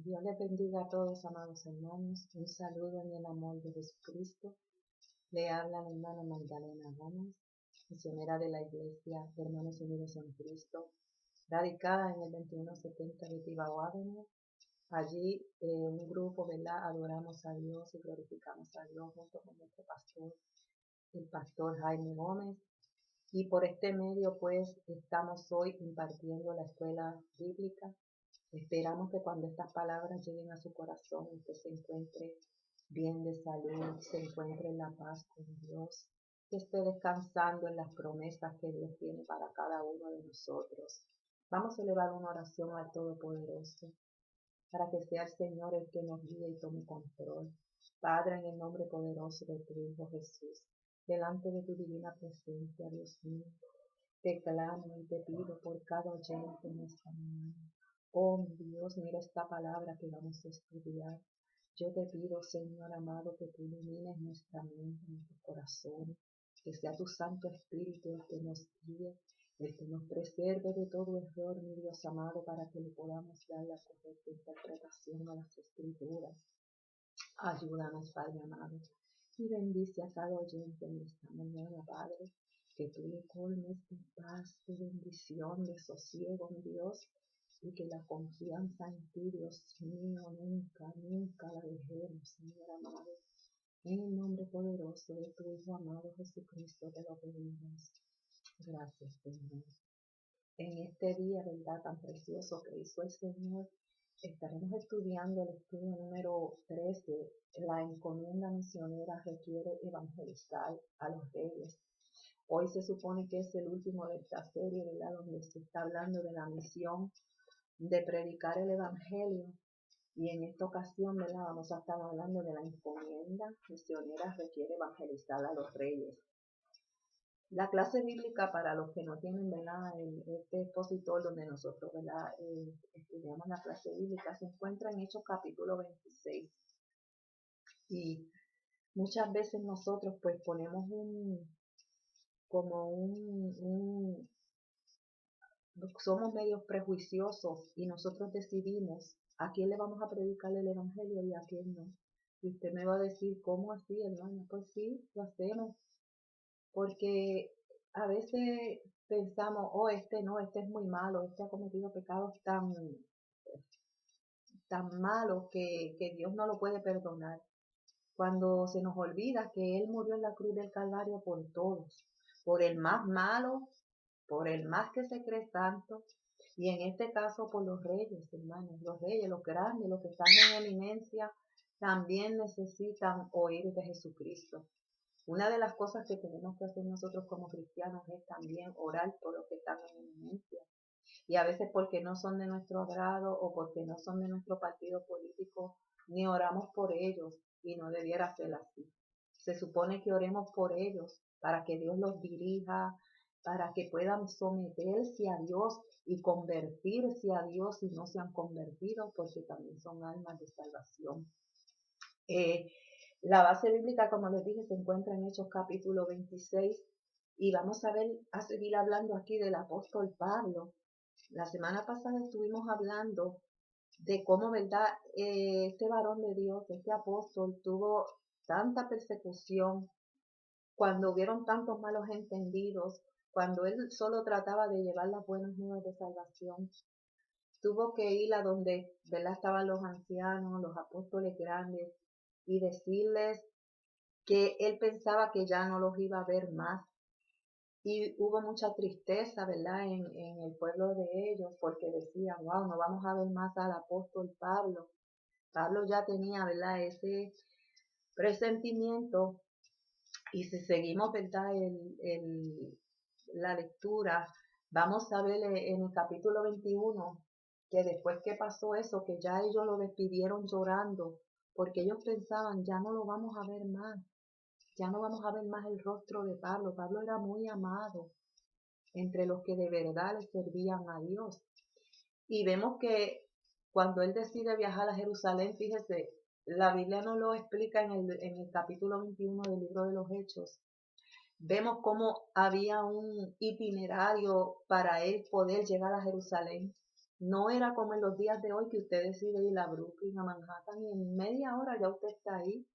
Dios les bendiga a todos, amados hermanos. Un saludo en el amor de Jesucristo. Le habla la hermana Magdalena Gómez, misionera de la Iglesia de Hermanos Unidos en Cristo, radicada en el 2170 de Tibau Avenue. Allí, un grupo, ¿verdad? Adoramos a Dios y glorificamos a Dios junto con nuestro pastor, el pastor Jaime Gómez. Y por este medio, pues, estamos hoy impartiendo la escuela bíblica. Esperamos que cuando estas palabras lleguen a su corazón, usted se encuentre bien de salud, se encuentre en la paz con Dios, que esté descansando en las promesas que Dios tiene para cada uno de nosotros. Vamos a elevar una oración al Todopoderoso, para que sea el Señor el que nos guíe y tome control. Padre, en el nombre poderoso de tu Hijo Jesús, delante de tu divina presencia, Dios mío, te clamo y te pido por cada oyente en esta mañana. Oh mi Dios, mira esta palabra que vamos a estudiar. Yo te pido, Señor amado, que tú ilumines nuestra mente, nuestro corazón, que sea tu Santo Espíritu el que nos guíe, el que nos preserve de todo error, mi Dios amado, para que le podamos dar la correcta interpretación a las Escrituras. Ayúdanos, Padre amado, y bendice a cada oyente en esta mañana, Padre, que tú le colmes de paz, de bendición, de sosiego, mi Dios, y que la confianza en ti, Dios mío, nunca, nunca la dejemos, Señor amado. En el nombre poderoso de tu Hijo amado Jesucristo te lo pedimos. Gracias, Señor. En este día, ¿verdad?, tan precioso que hizo el Señor, estaremos estudiando el estudio número 13. La encomienda misionera requiere evangelizar a los reyes. Hoy se supone que es el último de esta serie, ¿verdad?, donde se está hablando de la misión de predicar el evangelio. Y en esta ocasión, ¿verdad?, vamos a estar hablando de la encomienda misionera requiere evangelizar a los reyes. La clase bíblica, para los que no tienen, ¿verdad?, este expositor donde nosotros, ¿verdad?, estudiamos la clase bíblica, se encuentra en Hechos capítulo 26. Y muchas veces nosotros pues ponemos somos medios prejuiciosos y nosotros decidimos a quién le vamos a predicar el evangelio y a quién no. Y usted me va a decir, ¿cómo así, hermano? Pues sí, lo hacemos. Porque a veces pensamos, oh, este no, este es muy malo, este ha cometido pecados tan malos que Dios no lo puede perdonar. Cuando se nos olvida que Él murió en la cruz del Calvario por todos, por el más malo, por el más que se cree santo, y en este caso por los reyes, hermanos, los reyes, los grandes, los que están en eminencia, también necesitan oír de Jesucristo. Una de las cosas que tenemos que hacer nosotros como cristianos es también orar por los que están en eminencia. Y a veces porque no son de nuestro agrado o porque no son de nuestro partido político, ni oramos por ellos, y no debiera ser así. Se supone que oremos por ellos para que Dios los dirija, para que puedan someterse a Dios y convertirse a Dios si no se han convertido, porque también son almas de salvación. La base bíblica, como les dije, se encuentra en Hechos capítulo 26 y vamos a seguir hablando aquí del apóstol Pablo. La semana pasada estuvimos hablando de cómo, ¿verdad?, este varón de Dios, este apóstol, tuvo tanta persecución cuando hubieron tantos malos entendidos, cuando él solo trataba de llevar las buenas nuevas de salvación. Tuvo que ir a donde, ¿verdad?, estaban los ancianos, los apóstoles grandes, y decirles que él pensaba que ya no los iba a ver más. Y hubo mucha tristeza, ¿verdad?, en el pueblo de ellos, porque decían, wow, no vamos a ver más al apóstol Pablo. Pablo ya tenía, ¿verdad?, ese presentimiento. Y si seguimos, ¿verdad?, la lectura, vamos a ver en el capítulo 21, que después que pasó eso, que ya ellos lo despidieron llorando, porque ellos pensaban, ya no lo vamos a ver más. Ya no vamos a ver más el rostro de Pablo. Pablo era muy amado entre los que de verdad le servían a Dios. Y vemos que cuando él decide viajar a Jerusalén, fíjese, la Biblia nos lo explica en el capítulo 21 del libro de los Hechos. Vemos cómo había un itinerario para él poder llegar a Jerusalén. No era como en los días de hoy que usted decide ir a Brooklyn, a Manhattan, y en media hora ya usted está ahí.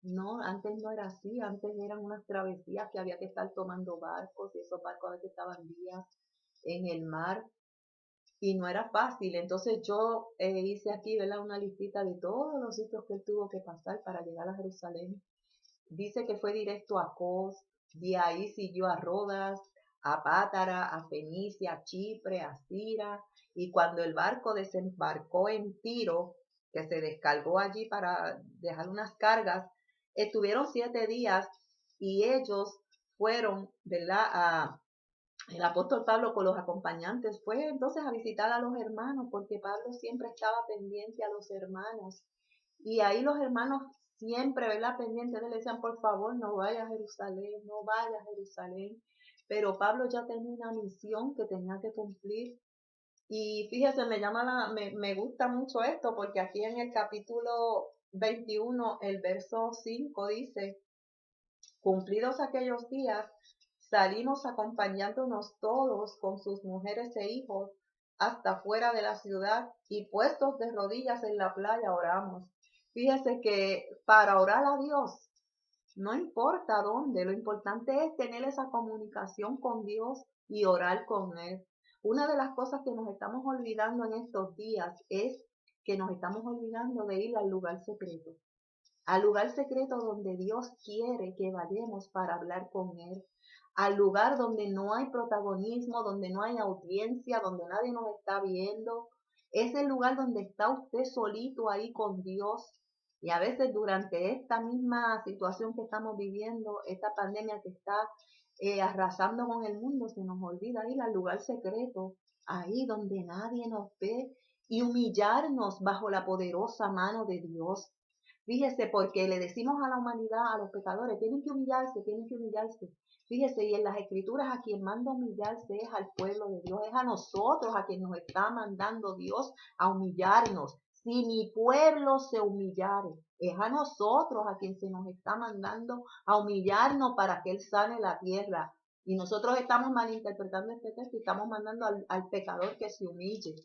No, antes no era así, antes eran unas travesías que había que estar tomando barcos, y esos barcos a veces estaban días en el mar, y no era fácil. Entonces yo hice aquí, ¿verdad?, una listita de todos los sitios que él tuvo que pasar para llegar a Jerusalén. Dice que fue directo a Cos, de ahí siguió a Rodas, a Pátara, a Fenicia, a Chipre, a Cira, y cuando el barco desembarcó en Tiro, que se descargó allí para dejar unas cargas, estuvieron 7 días y ellos fueron, ¿verdad?, el apóstol Pablo con los acompañantes fue entonces a visitar a los hermanos, porque Pablo siempre estaba pendiente a los hermanos. Y ahí los hermanos siempre, ¿verdad?, pendientes, le decían, por favor, no vaya a Jerusalén, no vaya a Jerusalén. Pero Pablo ya tenía una misión que tenía que cumplir. Y fíjese, me gusta mucho esto, porque aquí en el capítulo 21, el verso 5 dice, cumplidos aquellos días, salimos acompañándonos todos con sus mujeres e hijos hasta fuera de la ciudad y puestos de rodillas en la playa oramos. Fíjese que para orar a Dios, no importa dónde, lo importante es tener esa comunicación con Dios y orar con Él. Una de las cosas que nos estamos olvidando en estos días es que nos estamos olvidando de ir al lugar secreto. Al lugar secreto donde Dios quiere que vayamos para hablar con Él, al lugar donde no hay protagonismo, donde no hay audiencia, donde nadie nos está viendo. Es el lugar donde está usted solito ahí con Dios. Y a veces durante esta misma situación que estamos viviendo, esta pandemia que está arrasando con el mundo, se nos olvida ir al lugar secreto, ahí donde nadie nos ve, y humillarnos bajo la poderosa mano de Dios. Fíjese, porque le decimos a la humanidad, a los pecadores, tienen que humillarse, tienen que humillarse. Fíjese, y en las escrituras a quien manda humillarse es al pueblo de Dios, es a nosotros a quien nos está mandando Dios a humillarnos. Si mi pueblo se humillare, es a nosotros a quien se nos está mandando a humillarnos para que Él sane la tierra. Y nosotros estamos malinterpretando este texto y estamos mandando al pecador que se humille.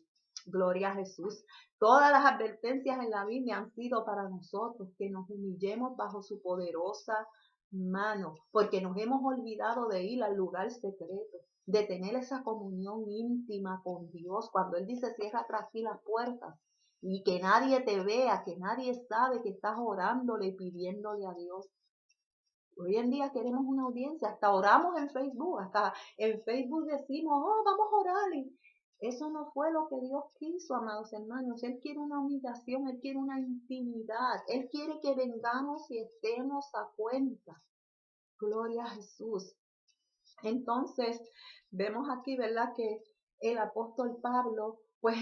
Gloria a Jesús. Todas las advertencias en la Biblia han sido para nosotros, que nos humillemos bajo su poderosa mano, porque nos hemos olvidado de ir al lugar secreto, de tener esa comunión íntima con Dios. Cuando Él dice, cierra tras ti las puertas y que nadie te vea, que nadie sabe que estás orándole y pidiéndole a Dios. Hoy en día queremos una audiencia, hasta oramos en Facebook, hasta en Facebook decimos, oh, vamos a orar. Y eso no fue lo que Dios quiso, amados hermanos. Él quiere una humillación, Él quiere una intimidad. Él quiere que vengamos y estemos a cuenta. Gloria a Jesús. Entonces, vemos aquí, ¿verdad?, que el apóstol Pablo, pues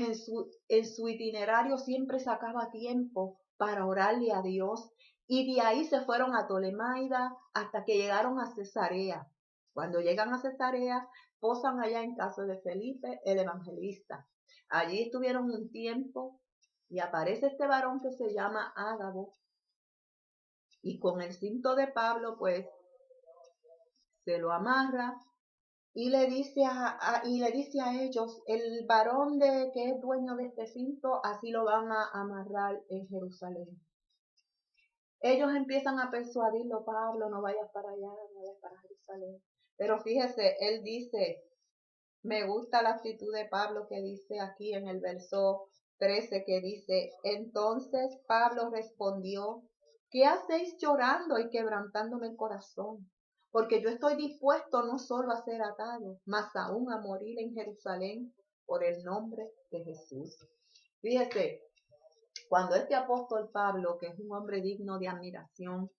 en su itinerario siempre sacaba tiempo para orarle a Dios. Y de ahí se fueron a Tolemaida hasta que llegaron a Cesarea. Cuando llegan a Cesarea, posan allá en casa de Felipe, el evangelista. Allí estuvieron un tiempo y aparece este varón que se llama Ágabo. Y con el cinto de Pablo, pues, se lo amarra y le dice a ellos, el varón que es dueño de este cinto, así lo van a amarrar en Jerusalén. Ellos empiezan a persuadirlo, Pablo, no vayas para allá, no vayas para Jerusalén. Pero fíjese, él dice, me gusta la actitud de Pablo que dice aquí en el verso 13, que dice, entonces Pablo respondió, ¿qué hacéis llorando y quebrantándome el corazón? Porque yo estoy dispuesto no solo a ser atado, mas aún a morir en Jerusalén por el nombre de Jesús. Fíjese, cuando este apóstol Pablo, que es un hombre digno de admiración,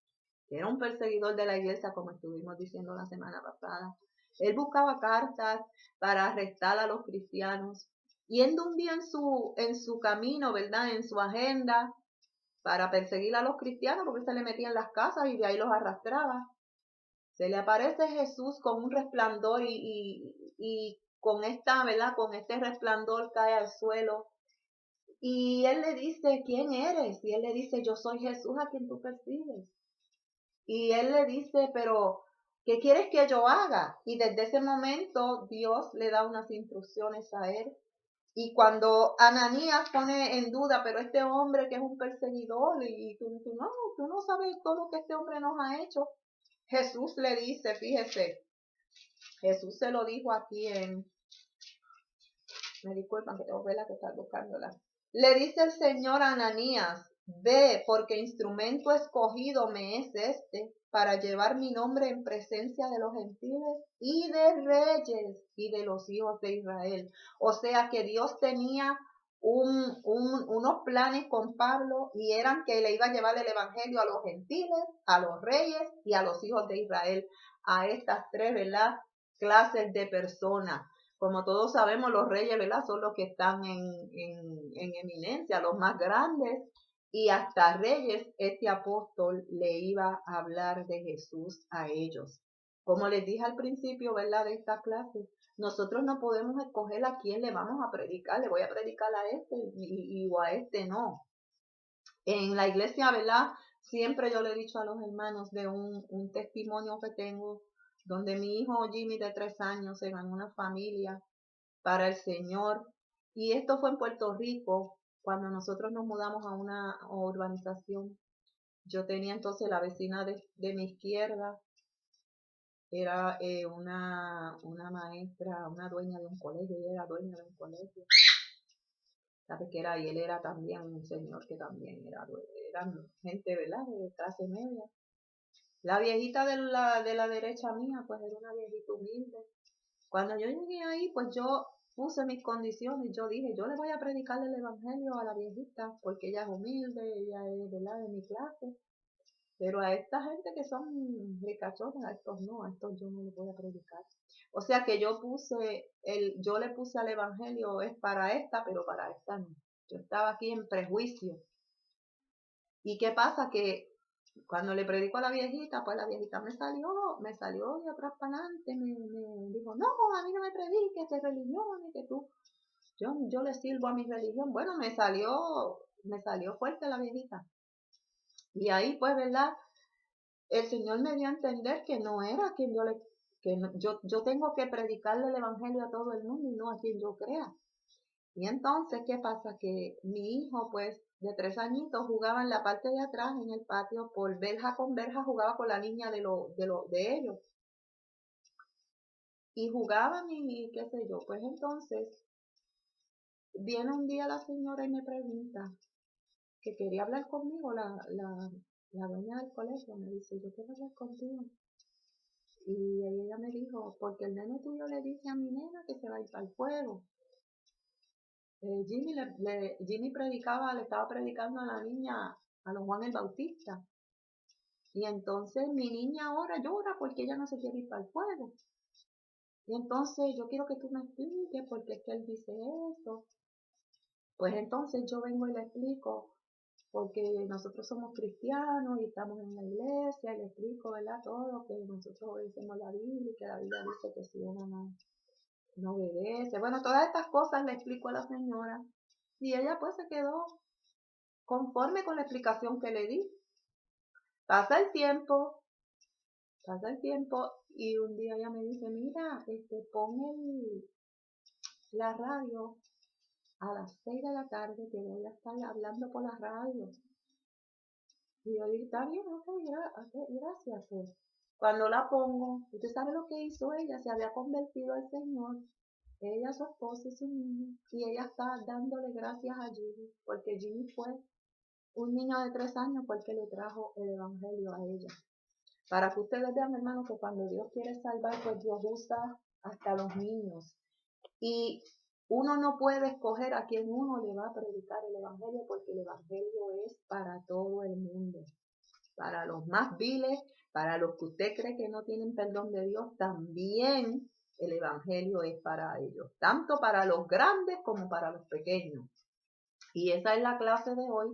que era un perseguidor de la iglesia, como estuvimos diciendo la semana pasada, él buscaba cartas para arrestar a los cristianos, yendo un día en su camino, ¿verdad?, en su agenda, para perseguir a los cristianos, porque se le metía en las casas y de ahí los arrastraba. Se le aparece Jesús con un resplandor y con esta, ¿verdad?, con este resplandor cae al suelo. Y él le dice, ¿quién eres? Y él le dice, yo soy Jesús a quien tú persigues. Y él le dice, pero ¿qué quieres que yo haga? Y desde ese momento Dios le da unas instrucciones a él. Y cuando Ananías pone en duda, pero este hombre que es un perseguidor y tú no sabes todo lo que este hombre nos ha hecho, Jesús le dice, fíjese, Jesús se lo dijo aquí me disculpan que tengo vela que estar buscándola. Le dice el Señor a Ananías, ve, porque instrumento escogido me es este para llevar mi nombre en presencia de los gentiles y de reyes y de los hijos de Israel. O sea que Dios tenía unos planes con Pablo y eran que le iba a llevar el evangelio a los gentiles, a los reyes y a los hijos de Israel, a estas tres, ¿verdad?, clases de personas. Como todos sabemos, los reyes, ¿verdad?, son los que están en eminencia, los más grandes, y hasta reyes, este apóstol le iba a hablar de Jesús a ellos. Como les dije al principio, ¿verdad?, de esta clase, nosotros no podemos escoger a quién le vamos a predicar, le voy a predicar a este o a este no. En la iglesia, ¿verdad?, siempre yo le he dicho a los hermanos de un testimonio que tengo, donde mi hijo Jimmy de 3 años se ganó una familia para el Señor. Y esto fue en Puerto Rico, cuando nosotros nos mudamos a una urbanización. Yo tenía entonces la vecina de mi izquierda, era una maestra, una dueña de un colegio, ella era dueña de un colegio. ¿Sabes qué era? Y él era también un señor que también eran gente, ¿verdad?, de clase media. La viejita de la derecha mía, pues era una viejita humilde. Cuando yo llegué ahí, pues yo puse mis condiciones. Yo dije, yo le voy a predicar el evangelio a la viejita, porque ella es humilde, ella es, ¿verdad?, de mi clase. Pero a esta gente que son ricachones, a estos no, a estos yo no les voy a predicar. O sea que yo le puse al evangelio, es para esta, pero para esta no. Yo estaba aquí en prejuicio. ¿Y qué pasa? Que cuando le predico a la viejita, pues la viejita me salió de atrás para adelante, me dijo, no, a mí no me prediques de religión, ni que tú, yo le sirvo a mi religión. Bueno, me salió fuerte la viejita. Y ahí, pues, ¿verdad?, el Señor me dio a entender que no era quien yo tengo que predicarle el evangelio a todo el mundo y no a quien yo crea. Y entonces, ¿qué pasa? Que mi hijo, pues, de 3 añitos, jugaba en la parte de atrás, en el patio, por verja con verja, jugaba con la niña de ellos. Y jugaban y qué sé yo. Pues entonces, viene un día la señora y me pregunta que quería hablar conmigo, la dueña del colegio. Me dice, yo quiero hablar contigo. Y ella me dijo, porque el nene tuyo le dice a mi nena que se va a ir para el fuego. Jimmy predicaba, le estaba predicando a la niña, a don Juan el Bautista. Y entonces mi niña ahora llora porque ella no se quiere ir para el fuego. Y entonces yo quiero que tú me expliques por qué es que él dice eso. Pues entonces yo vengo y le explico, porque nosotros somos cristianos y estamos en la iglesia, y le explico, ¿verdad?, todo, que nosotros obedecemos la Biblia y que la Biblia dice que si uno no obedece. Bueno, todas estas cosas le explico a la señora y ella pues se quedó conforme con la explicación que le di. Pasa el tiempo y un día ella me dice, mira, pon la radio a las 6 de la tarde que voy a estar hablando por la radio. Y yo digo, está bien, ok, gracias. Pues. Cuando la pongo, ¿usted sabe lo que hizo ella? Se había convertido al Señor, ella, su esposo y su niño, y ella está dándole gracias a Jimmy, porque Jimmy fue un niño de 3 años porque le trajo el evangelio a ella. Para que ustedes vean, hermanos, que cuando Dios quiere salvar, pues Dios usa hasta los niños. Y uno no puede escoger a quién uno le va a predicar el evangelio, porque el evangelio es para todo el mundo. Para los más viles, para los que usted cree que no tienen perdón de Dios, también el evangelio es para ellos. Tanto para los grandes como para los pequeños. Y esa es la clase de hoy.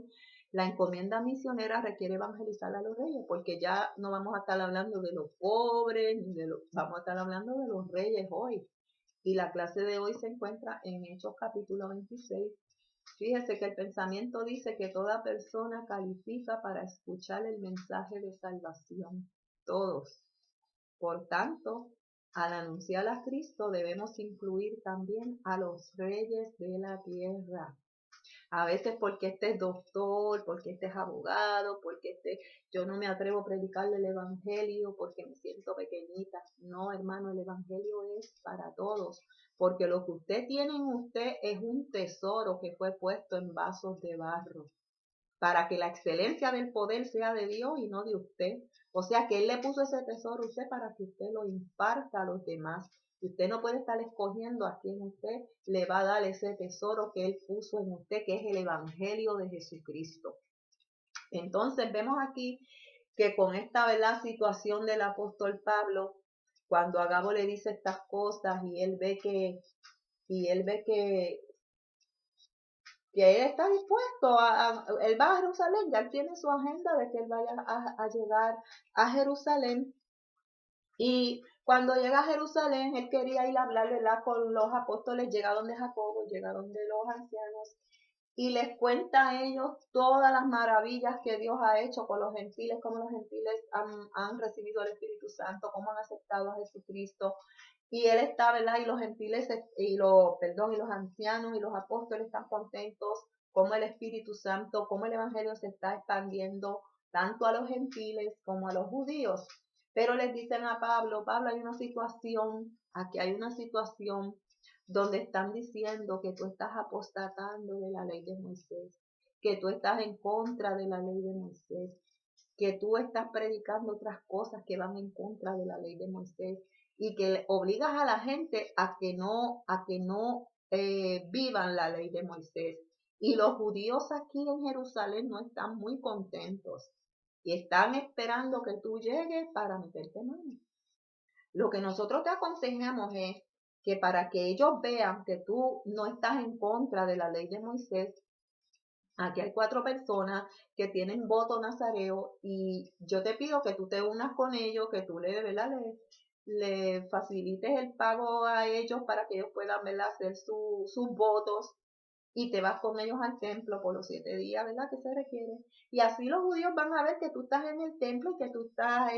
La encomienda misionera requiere evangelizar a los reyes, porque ya no vamos a estar hablando de los pobres, vamos a estar hablando de los reyes hoy. Y la clase de hoy se encuentra en Hechos capítulo 26. Fíjese que el pensamiento dice que toda persona califica para escuchar el mensaje de salvación. Todos. Por tanto, al anunciar a Cristo debemos incluir también a los reyes de la tierra. A veces porque este es doctor, porque este es abogado, porque yo no me atrevo a predicarle el evangelio porque me siento pequeñita. No, hermano, el evangelio es para todos, porque lo que usted tiene en usted es un tesoro que fue puesto en vasos de barro, para que la excelencia del poder sea de Dios y no de usted. O sea que Él le puso ese tesoro a usted para que usted lo imparta a los demás. Usted no puede estar escogiendo a quién usted le va a dar ese tesoro que Él puso en usted, que es el Evangelio de Jesucristo. Entonces vemos aquí que con esta, ¿verdad?, situación del apóstol Pablo, cuando Agabo le dice estas cosas y él ve que él está dispuesto él va a Jerusalén, ya él tiene su agenda de que él vaya a llegar a Jerusalén. Y cuando llega a Jerusalén, él quería ir a hablar, ¿verdad?, con los apóstoles, llega donde Jacobo, llega donde los ancianos, y les cuenta a ellos todas las maravillas que Dios ha hecho con los gentiles, cómo los gentiles han recibido el Espíritu Santo, cómo han aceptado a Jesucristo. Y él está, ¿verdad? Y los gentiles, y los ancianos y los apóstoles están contentos, como el Espíritu Santo, como el Evangelio se está expandiendo tanto a los gentiles como a los judíos. Pero les dicen a Pablo, hay una situación, aquí hay una situación donde están diciendo que tú estás apostatando de la ley de Moisés, que tú estás en contra de la ley de Moisés, que tú estás predicando otras cosas que van en contra de la ley de Moisés y que obligas a la gente a que no vivan la ley de Moisés. Y los judíos aquí en Jerusalén no están muy contentos y están esperando que tú llegues para meterte mano. Lo que nosotros te aconsejamos es que para que ellos vean que tú no estás en contra de la ley de Moisés, aquí hay 4 personas que tienen voto nazareo y yo te pido que tú te unas con ellos, que tú le facilites el pago a ellos para que ellos puedan, ¿verdad?, hacer sus votos, y te vas con ellos al templo por los 7 días, ¿verdad?, que se requiere. Y así los judíos van a ver que tú estás en el templo y que tú estás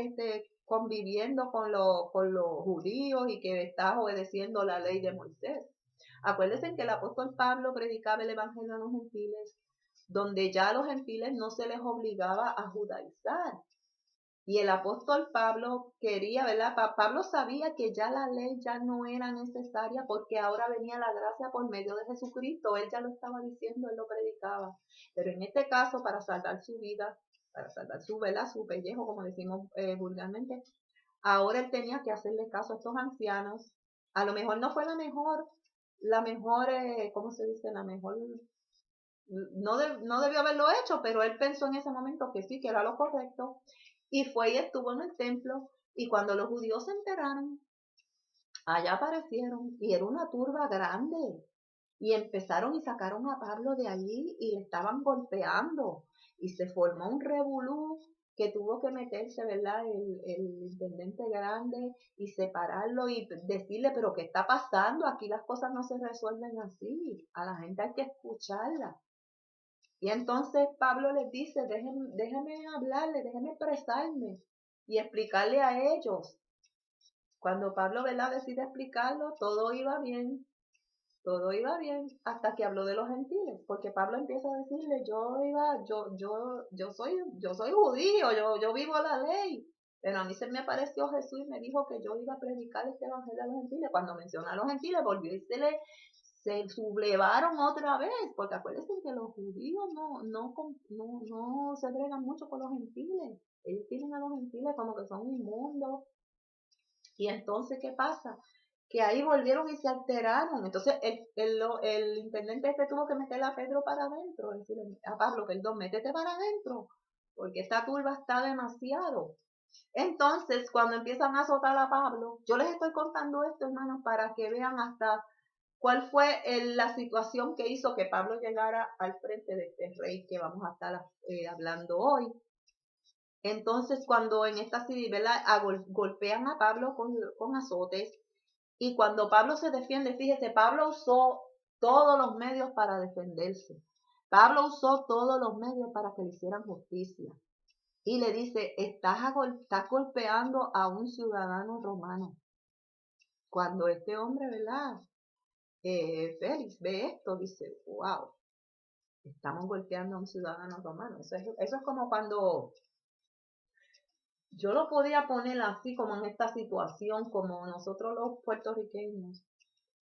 conviviendo con los judíos y que estás obedeciendo la ley de Moisés. Acuérdense que el apóstol Pablo predicaba el evangelio a los gentiles, donde ya a los gentiles no se les obligaba a judaizar. Y el apóstol Pablo quería, ¿verdad? Pablo sabía que ya la ley ya no era necesaria porque ahora venía la gracia por medio de Jesucristo. Él ya lo estaba diciendo, él lo predicaba. Pero en este caso, para salvar su vida, para salvar su, ¿verdad?, su pellejo, como decimos vulgarmente, ahora él tenía que hacerle caso a estos ancianos. A lo mejor no fue la mejor, ¿cómo se dice? La mejor, no debió haberlo hecho, pero él pensó en ese momento que sí, que era lo correcto. Y fue y estuvo en el templo, y cuando los judíos se enteraron, allá aparecieron, y era una turba grande, y empezaron y sacaron a Pablo de allí, y le estaban golpeando, y se formó un revolú que tuvo que meterse, ¿verdad?, el intendente grande, y separarlo, y decirle, pero ¿qué está pasando? Aquí las cosas no se resuelven así, a la gente hay que escucharla. Y entonces Pablo les dice, déjenme hablarle, déjenme expresarme y explicarle a ellos. Cuando Pablo, ¿verdad?, decide explicarlo, todo iba bien, hasta que habló de los gentiles, porque Pablo empieza a decirle, yo soy judío, yo vivo la ley, pero a mí se me apareció Jesús y me dijo que yo iba a predicar este evangelio a los gentiles. Cuando menciona a los gentiles, volvió y se sublevaron otra vez, porque acuérdense que los judíos no se bregan mucho con los gentiles. Ellos tienen a los gentiles como que son inmundos. Y entonces, ¿qué pasa? Que ahí volvieron y se alteraron. Entonces, el intendente tuvo que meter a Pedro para adentro, decirle a Pablo, perdón, métete para adentro, porque esta turba está demasiado. Entonces, cuando empiezan a azotar a Pablo, yo les estoy contando esto, hermanos, para que vean hasta cuál fue la situación que hizo que Pablo llegara al frente de este rey que vamos a estar hablando hoy. Entonces, cuando en esta ¿verdad?, golpean a Pablo con azotes, y cuando Pablo se defiende, fíjese, Pablo usó todos los medios para defenderse. Pablo usó todos los medios para que le hicieran justicia. Y le dice, estás golpeando a un ciudadano romano. Cuando este hombre, ¿verdad? Félix ve esto, dice, wow, estamos golpeando a un ciudadano romano. Eso es como cuando yo lo podía poner así, como en esta situación, como nosotros los puertorriqueños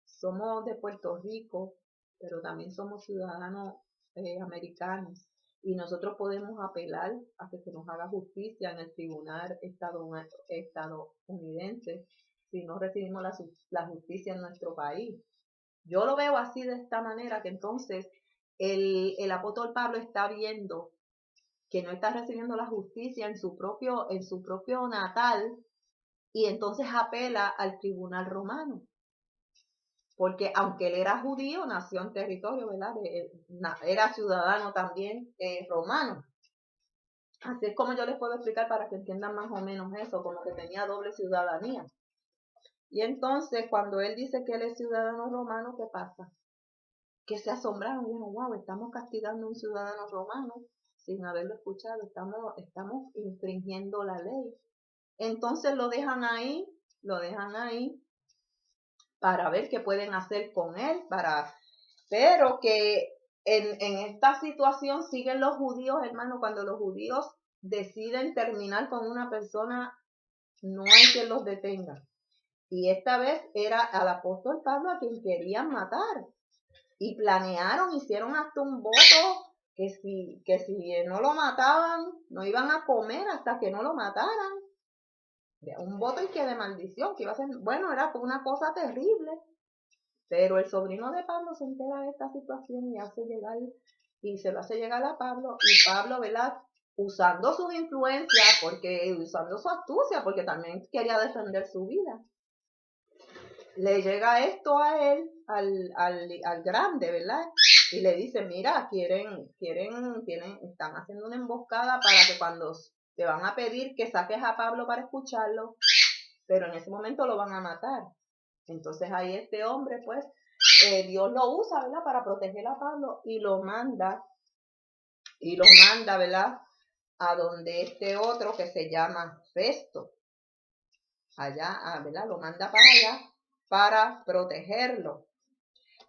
somos de Puerto Rico, pero también somos ciudadanos americanos. Y nosotros podemos apelar a que se nos haga justicia en el tribunal estadounidense si no recibimos la justicia en nuestro país. Yo lo veo así, de esta manera, que entonces el apóstol Pablo está viendo que no está recibiendo la justicia en su propio natal, y entonces apela al tribunal romano. Porque aunque él era judío, nació en territorio, ¿verdad? Era ciudadano también romano. Así es como yo les puedo explicar para que entiendan más o menos eso, como que tenía doble ciudadanía. Y entonces, cuando él dice que él es ciudadano romano, ¿qué pasa? Que se asombraron y dijeron, wow, estamos castigando a un ciudadano romano sin haberlo escuchado, estamos infringiendo la ley. Entonces lo dejan ahí para ver qué pueden hacer con él, pero que en esta situación siguen los judíos, hermano. Cuando los judíos deciden terminar con una persona, no hay quien los detenga. Y esta vez era al apóstol Pablo a quien querían matar. Y hicieron hasta un voto que si no lo mataban, no iban a comer hasta que no lo mataran. Un voto y que de maldición, que iba a ser, bueno, era una cosa terrible. Pero el sobrino de Pablo se entera de esta situación y se lo hace llegar a Pablo, y Pablo, ¿verdad? Usando sus influencias, usando su astucia, porque también quería defender su vida. Le llega esto a él, al grande, ¿verdad? Y le dice, mira, están haciendo una emboscada para que cuando te van a pedir que saques a Pablo para escucharlo, pero en ese momento lo van a matar. Entonces ahí este hombre, pues, Dios lo usa, ¿verdad? Para proteger a Pablo y lo manda, ¿verdad? A donde este otro que se llama Festo. Allá, ¿verdad? Lo manda para allá para protegerlo.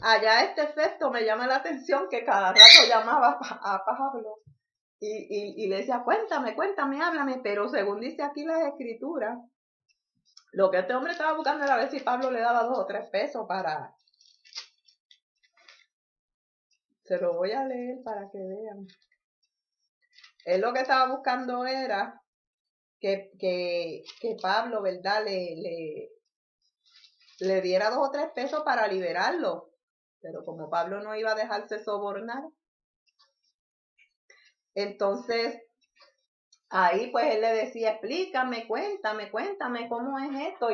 Allá este Festo me llama la atención que cada rato llamaba a Pablo y le decía, cuéntame, háblame, pero según dice aquí las escrituras, lo que este hombre estaba buscando era ver si Pablo le daba 2 o 3 pesos para... Se lo voy a leer para que vean. Él lo que estaba buscando era que Pablo, ¿verdad? Le diera 2 o 3 pesos para liberarlo. Pero como Pablo no iba a dejarse sobornar, entonces ahí pues él le decía, explícame, cuéntame cómo es esto.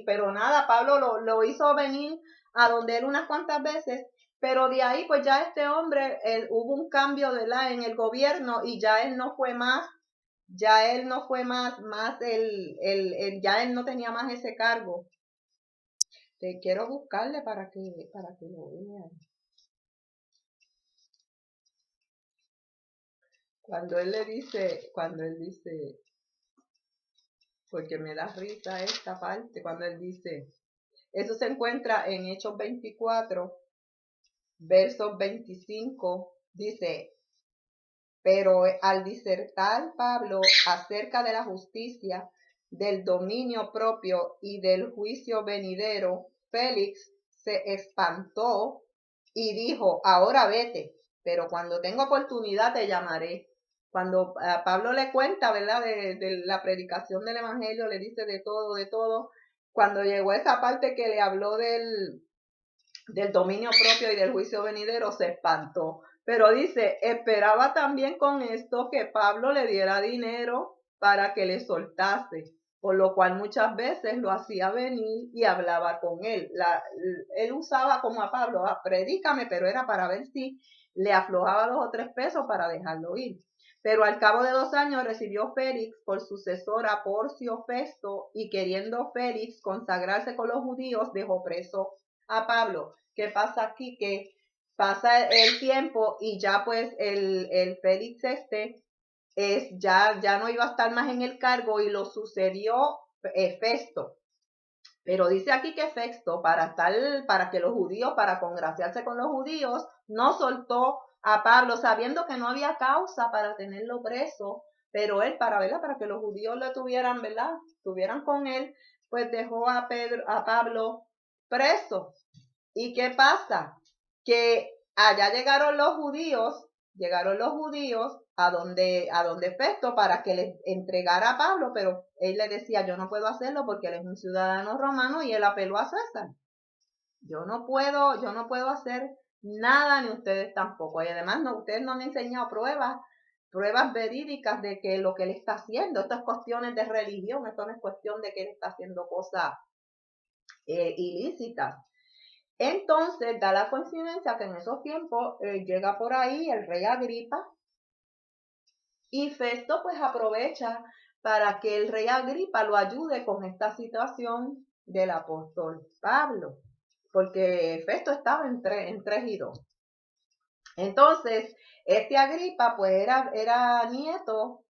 Pero nada, Pablo lo hizo venir a donde él unas cuantas veces, pero de ahí pues ya este hombre, hubo un cambio, ¿verdad? En el gobierno, y ya él no fue más, ya él no tenía más ese cargo. Te quiero buscarle para que lo vean. Cuando él dice, porque me da risa esta parte, cuando él dice, eso se encuentra en Hechos 24, versos 25, dice, pero al disertar Pablo acerca de la justicia, del dominio propio y del juicio venidero, Félix se espantó y dijo, ahora vete, pero cuando tenga oportunidad te llamaré. Cuando Pablo le cuenta, ¿verdad?, de la predicación del evangelio, le dice de todo. Cuando llegó a esa parte que le habló del dominio propio y del juicio venidero, se espantó. Pero dice, esperaba también con esto que Pablo le diera dinero para que le soltase, por lo cual muchas veces lo hacía venir y hablaba con él. Él usaba como a Pablo, predícame, pero era para ver si le aflojaba 2 o 3 pesos para dejarlo ir. Pero al cabo de 2 años recibió Félix por sucesor a Porcio Festo, y queriendo Félix consagrarse con los judíos, dejó preso a Pablo. ¿Qué pasa aquí? Que pasa el tiempo y ya pues el Félix ya no iba a estar más en el cargo, y lo sucedió Festo. Pero dice aquí que Festo, para que los judíos, para congraciarse con los judíos, no soltó a Pablo, sabiendo que no había causa para tenerlo preso, pero él, para que los judíos lo tuvieran, ¿verdad? Estuvieran con él, pues dejó a Pablo preso. ¿Y qué pasa? Que allá llegaron los judíos a donde Festo para que le entregara a Pablo, pero él le decía, yo no puedo hacerlo porque él es un ciudadano romano y él apeló a César. Yo no puedo hacer nada ni ustedes tampoco. Y además ustedes no han enseñado pruebas verídicas de que lo que él está haciendo, esto es cuestiones de religión, esto no es cuestión de que él está haciendo cosas ilícitas. Entonces da la coincidencia que en esos tiempos llega por ahí el rey Agripa y Festo pues aprovecha para que el rey Agripa lo ayude con esta situación del apóstol Pablo, porque Festo estaba en 3 y 2. Entonces, este Agripa pues era nieto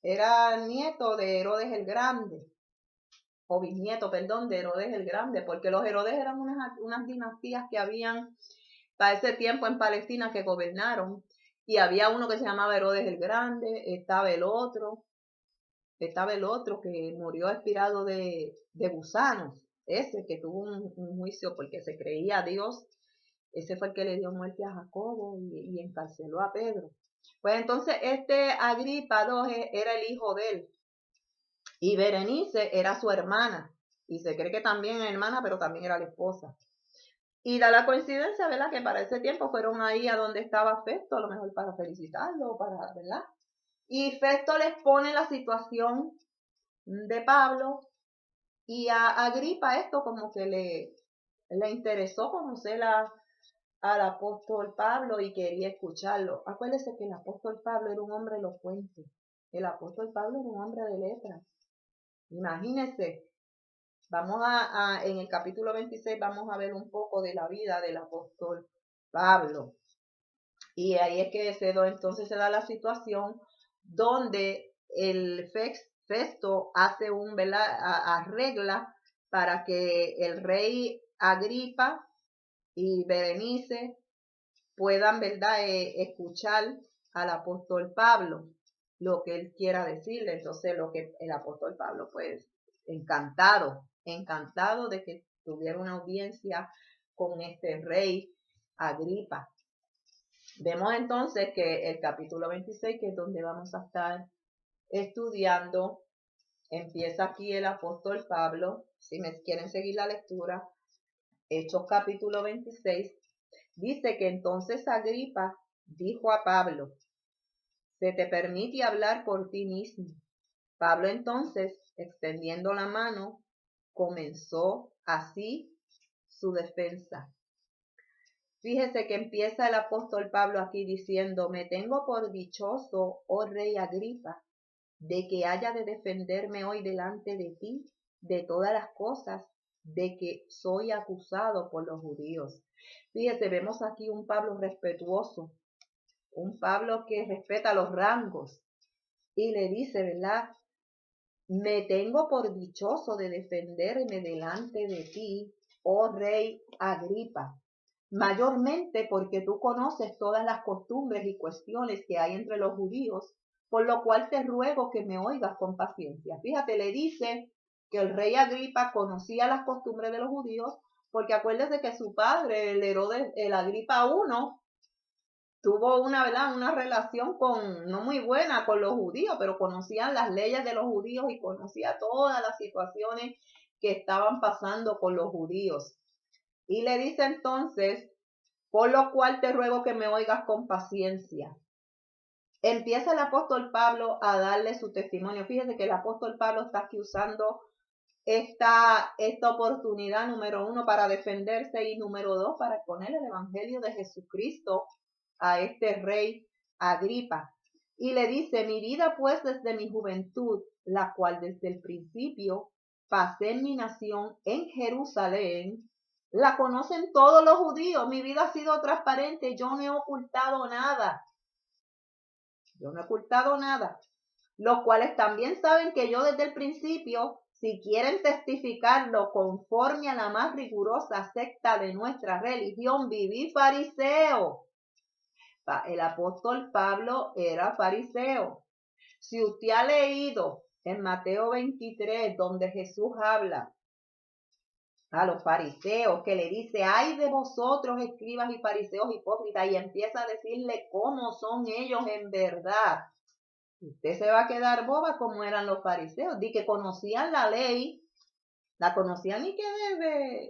de Herodes el Grande, o bisnieto, perdón, de Herodes el Grande, porque los Herodes eran unas dinastías que habían para ese tiempo en Palestina que gobernaron, y había uno que se llamaba Herodes el Grande, estaba el otro que murió expirado de gusanos, ese que tuvo un juicio porque se creía Dios, ese fue el que le dio muerte a Jacobo y encarceló a Pedro. Pues entonces este Agripa II era el hijo de él, y Berenice era su hermana, y se cree que también era hermana, pero también era la esposa. Y da la coincidencia, ¿verdad?, que para ese tiempo fueron ahí a donde estaba Festo, a lo mejor para felicitarlo, ¿verdad? Y Festo les pone la situación de Pablo, y a Agripa esto como que le interesó conocer al apóstol Pablo y quería escucharlo. Acuérdese que el apóstol Pablo era un hombre elocuente. El apóstol Pablo era un hombre de letras. Imagínense, en el capítulo 26 vamos a ver un poco de la vida del apóstol Pablo. Y ahí es que entonces se da la situación donde el Festo hace arregla para que el rey Agripa y Berenice puedan, ¿verdad?, escuchar al apóstol Pablo, lo que él quiera decirle. Entonces lo que el apóstol Pablo, pues, encantado de que tuviera una audiencia con este rey Agripa. Vemos entonces que el capítulo 26, que es donde vamos a estar estudiando, empieza aquí el apóstol Pablo. Si me quieren seguir la lectura, Hechos capítulo 26, dice que entonces Agripa dijo a Pablo, se te permite hablar por ti mismo. Pablo entonces, extendiendo la mano, comenzó así su defensa. Fíjese que empieza el apóstol Pablo aquí diciendo, me tengo por dichoso, oh rey Agripa, de que haya de defenderme hoy delante de ti de todas las cosas de que soy acusado por los judíos. Fíjese, vemos aquí un Pablo respetuoso, un Pablo que respeta los rangos y le dice, ¿verdad? Me tengo por dichoso de defenderme delante de ti, oh rey Agripa, mayormente porque tú conoces todas las costumbres y cuestiones que hay entre los judíos, por lo cual te ruego que me oigas con paciencia. Fíjate, le dice que el rey Agripa conocía las costumbres de los judíos, porque acuérdese que su padre, el Herodes, el Agripa I, tuvo una relación no muy buena con los judíos, pero conocían las leyes de los judíos y conocía todas las situaciones que estaban pasando con los judíos. Y le dice entonces, por lo cual te ruego que me oigas con paciencia. Empieza el apóstol Pablo a darle su testimonio. Fíjese que el apóstol Pablo está aquí usando esta oportunidad, número 1, para defenderse, y número 2, para exponer el evangelio de Jesucristo a este rey Agripa. Y le dice, mi vida pues desde mi juventud, la cual desde el principio pasé en mi nación en Jerusalén, la conocen todos los judíos. Mi vida ha sido transparente, yo no he ocultado nada. Los cuales también saben que yo desde el principio si quieren testificarlo conforme a la más rigurosa secta de nuestra religión, viví fariseo. El apóstol Pablo era fariseo. Si usted ha leído en Mateo 23, donde Jesús habla a los fariseos, que le dice, ay de vosotros, escribas y fariseos hipócritas, y empieza a decirle cómo son ellos en verdad. Usted se va a quedar boba como eran los fariseos, de que conocían la ley, la conocían y que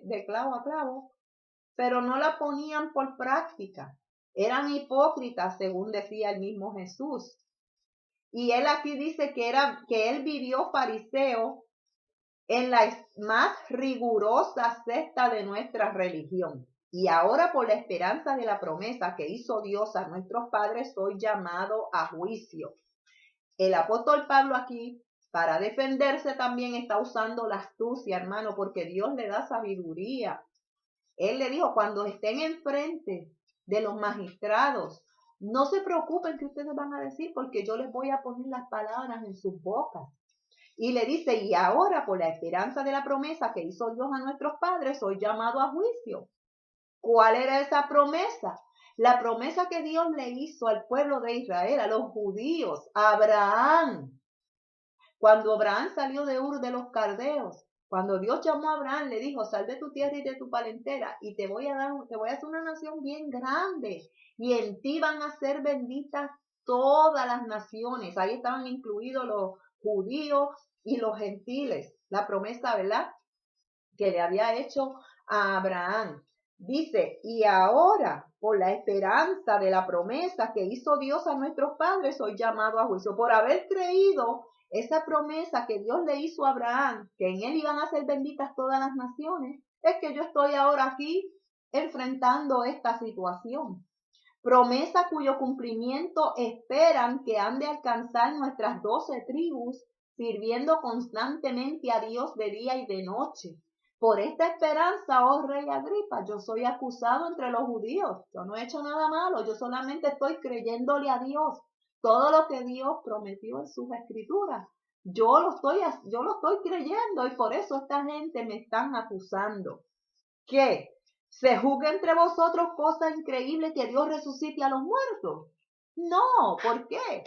de clavo a clavo, pero no la ponían por práctica. Eran hipócritas, según decía el mismo Jesús. Y él aquí dice que él vivió fariseo en la más rigurosa secta de nuestra religión. Y ahora, por la esperanza de la promesa que hizo Dios a nuestros padres, soy llamado a juicio. El apóstol Pablo aquí, para defenderse, también está usando la astucia, hermano, porque Dios le da sabiduría. Él le dijo, cuando estén enfrente de los magistrados, no se preocupen que ustedes van a decir, porque yo les voy a poner las palabras en sus bocas. Y le dice, y ahora por la esperanza de la promesa que hizo Dios a nuestros padres, soy llamado a juicio. ¿Cuál era esa promesa? La promesa que Dios le hizo al pueblo de Israel, a los judíos, a Abraham. Cuando Abraham salió de Ur de los Caldeos, cuando Dios llamó a Abraham, le dijo, sal de tu tierra y de tu parentela, y te voy a hacer una nación bien grande, y en ti van a ser benditas todas las naciones. Ahí estaban incluidos los judíos y los gentiles. La promesa, ¿verdad?, que le había hecho a Abraham. Dice, y ahora, por la esperanza de la promesa que hizo Dios a nuestros padres, soy llamado a juicio. Por haber creído esa promesa que Dios le hizo a Abraham, que en él iban a ser benditas todas las naciones, es que yo estoy ahora aquí enfrentando esta situación. Promesa cuyo cumplimiento esperan que han de alcanzar nuestras 12 tribus, sirviendo constantemente a Dios de día y de noche. Por esta esperanza, oh rey Agripa, yo soy acusado entre los judíos. Yo no he hecho nada malo, yo solamente estoy creyéndole a Dios. Todo lo que Dios prometió en sus escrituras, yo lo estoy creyendo, y por eso esta gente me están acusando. ¿Qué? ¿Se juzga entre vosotros cosa increíble que Dios resucite a los muertos? No, ¿por qué?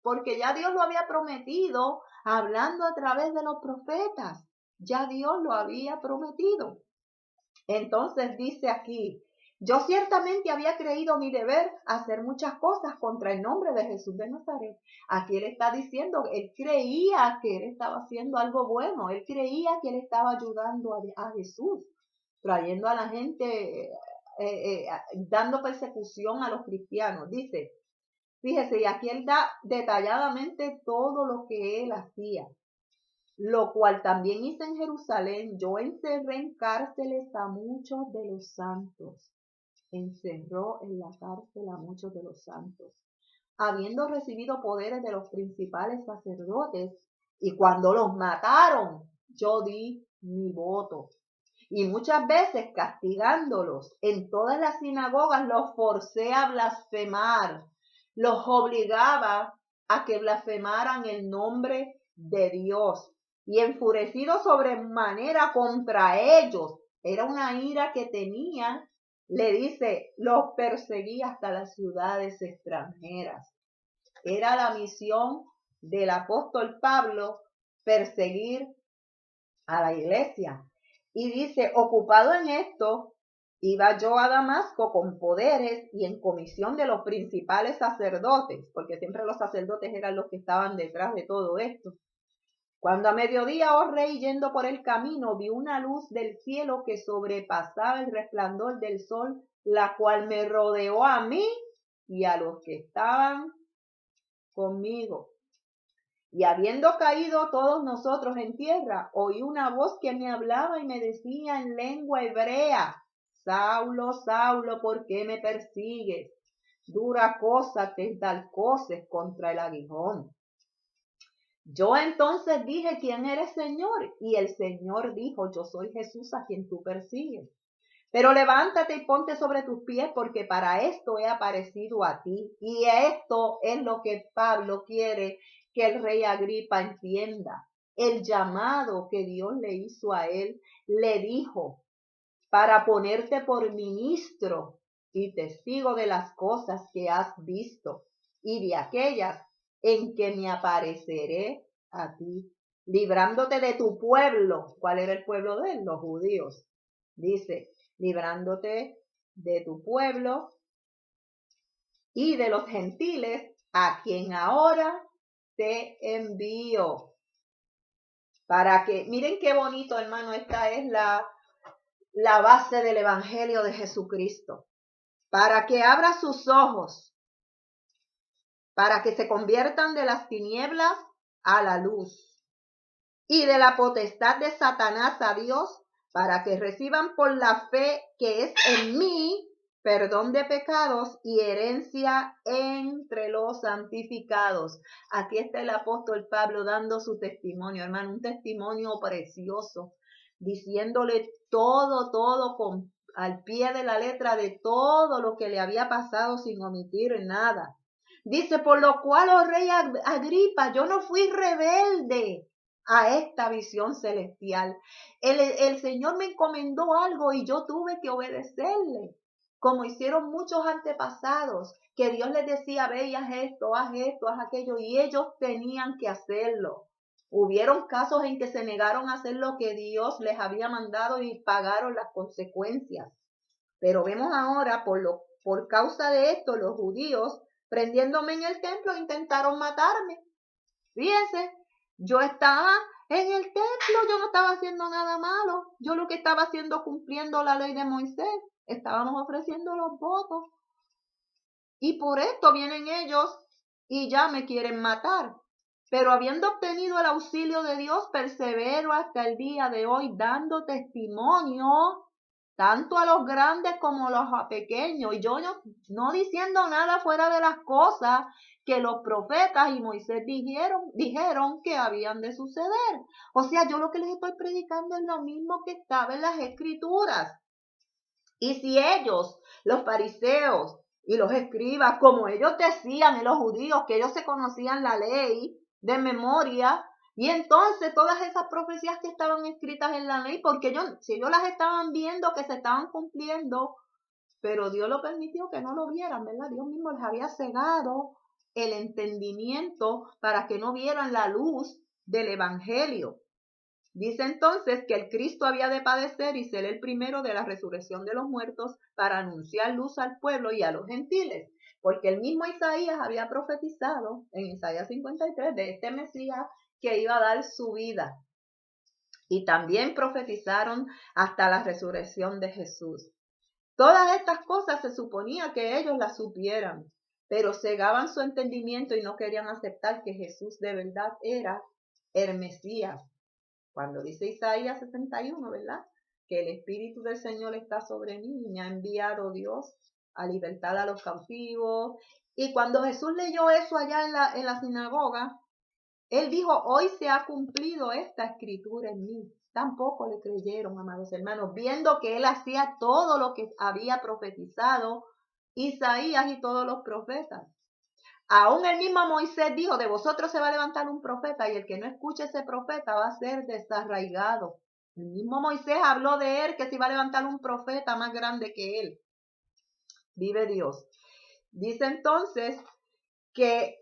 Porque ya Dios lo había prometido hablando a través de los profetas. Ya Dios lo había prometido. Entonces dice aquí, yo ciertamente había creído mi deber hacer muchas cosas contra el nombre de Jesús de Nazaret. Aquí él está diciendo, él creía que él estaba haciendo algo bueno, él creía que él estaba ayudando a Jesús, trayendo a la gente, dando persecución a los cristianos. Dice, fíjese, y aquí él da detalladamente todo lo que él hacía, lo cual también hice en Jerusalén. Yo encerré en cárceles a muchos de los santos. Encerró en la cárcel a muchos de los santos, habiendo recibido poderes de los principales sacerdotes, y cuando los mataron, yo di mi voto. Y muchas veces castigándolos en todas las sinagogas, los forcé a blasfemar, los obligaba a que blasfemaran el nombre de Dios. Y enfurecido sobremanera contra ellos, era una ira que tenía, le dice, los perseguí hasta las ciudades extranjeras. Era la misión del apóstol Pablo perseguir a la iglesia. Y dice, ocupado en esto, iba yo a Damasco con poderes y en comisión de los principales sacerdotes, porque siempre los sacerdotes eran los que estaban detrás de todo esto. Cuando a mediodía, oh rey, yendo por el camino, vi una luz del cielo que sobrepasaba el resplandor del sol, la cual me rodeó a mí y a los que estaban conmigo. Y habiendo caído todos nosotros en tierra, oí una voz que me hablaba y me decía en lengua hebrea, Saulo, Saulo, ¿por qué me persigues? Dura cosa te dalcoces contra el aguijón. Yo entonces dije, ¿quién eres, Señor? Y el Señor dijo, yo soy Jesús a quien tú persigues. Pero levántate y ponte sobre tus pies, porque para esto he aparecido a ti. Y esto es lo que Pablo quiere que el rey Agripa entienda. el llamado que Dios le hizo a él, le dijo, para ponerte por ministro y testigo de las cosas que has visto y de aquellas en que me apareceré a ti, librándote de tu pueblo. ¿Cuál era el pueblo de él? Los judíos. Dice, librándote de tu pueblo y de los gentiles, a quien ahora te envío. Para que, miren qué bonito, hermano, esta es la base del Evangelio de Jesucristo. Para que abra sus ojos, para que se conviertan de las tinieblas a la luz y de la potestad de Satanás a Dios, para que reciban por la fe que es en mí perdón de pecados y herencia entre los santificados. Aquí está el apóstol Pablo dando su testimonio, hermano, un testimonio precioso, diciéndole todo al pie de la letra de todo lo que le había pasado sin omitir nada. Dice, por lo cual, oh rey Agripa, yo no fui rebelde a esta visión celestial. El Señor me encomendó algo y yo tuve que obedecerle, como hicieron muchos antepasados, que Dios les decía, ve y haz esto, haz aquello, y ellos tenían que hacerlo. Hubieron casos en que se negaron a hacer lo que Dios les había mandado y pagaron las consecuencias. Pero vemos ahora, por causa de esto, los judíos, prendiéndome en el templo, intentaron matarme. Fíjense, yo estaba en el templo, yo no estaba haciendo nada malo. Yo lo que estaba haciendo cumpliendo la ley de Moisés. Estábamos ofreciendo los votos. Y por esto vienen ellos y ya me quieren matar. Pero habiendo obtenido el auxilio de Dios, persevero hasta el día de hoy dando testimonio tanto a los grandes como a los pequeños. Y yo no diciendo nada fuera de las cosas que los profetas y Moisés dijeron que habían de suceder. O sea, yo lo que les estoy predicando es lo mismo que estaba en las Escrituras. Y si ellos, los fariseos y los escribas, como ellos decían en los judíos, que ellos se conocían la ley de memoria, y entonces todas esas profecías que estaban escritas en la ley, porque si ellos las estaban viendo que se estaban cumpliendo, pero Dios lo permitió que no lo vieran, ¿verdad? Dios mismo les había cegado el entendimiento para que no vieran la luz del Evangelio. Dice entonces que el Cristo había de padecer y ser el primero de la resurrección de los muertos para anunciar luz al pueblo y a los gentiles, porque el mismo Isaías había profetizado en Isaías 53 de este Mesías que iba a dar su vida. Y también profetizaron hasta la resurrección de Jesús. Todas estas cosas se suponía que ellos las supieran, pero cegaban su entendimiento y no querían aceptar que Jesús de verdad era el Mesías. Cuando dice Isaías 61, ¿verdad? Que el Espíritu del Señor está sobre mí y me ha enviado Dios a libertar a los cautivos. Y cuando Jesús leyó eso allá en la sinagoga, él dijo, hoy se ha cumplido esta escritura en mí. Tampoco le creyeron, amados hermanos, viendo que él hacía todo lo que había profetizado Isaías y todos los profetas. Aún el mismo Moisés dijo, de vosotros se va a levantar un profeta y el que no escuche ese profeta va a ser desarraigado. El mismo Moisés habló de él, que se iba a levantar un profeta más grande que él. Vive Dios. Dice entonces que